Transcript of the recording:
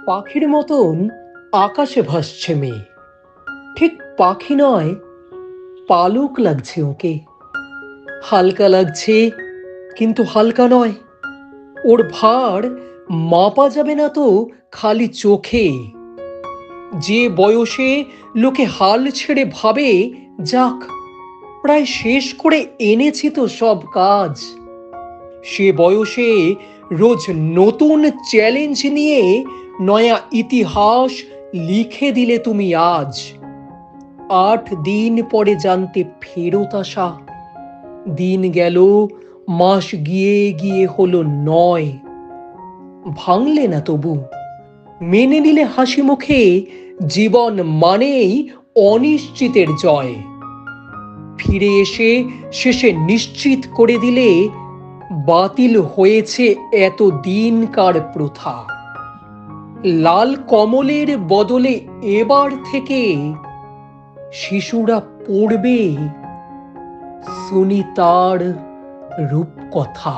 পাখির মতন আকাশে ভাসছে মেয়ে। ঠিক পাখি নয়, পালক লাগছে ওকে। হালকা লাগছে, কিন্তু হালকা নয়। ওর ভার মাপা যাবে না তো খালি চোখে। যে বয়সে লোকে হাল ছেড়ে ভাবে, যাক, প্রায় শেষ করে এনেছি তো সব কাজ, সে বয়সে রোজ নতুন চ্যালেঞ্জ নিয়ে নয়া ইতিহাস লিখে দিলে তুমি আজ। 8 দিন পরে জানতে ফেরত আসা, দিন গেল, মাস গিয়ে গিয়ে হলো 9। ভাঙলে না তবু, মেনে নিলে হাসি মুখে জীবন মানেই অনিশ্চিতের জয়। ফিরে এসে শেষে নিশ্চিত করে দিলে বাতিল হয়েছে এত দিনকার প্রথা। লাল কমলের বদলে এবার থেকে শিশুরা পড়বে সুনিতার রূপকথা।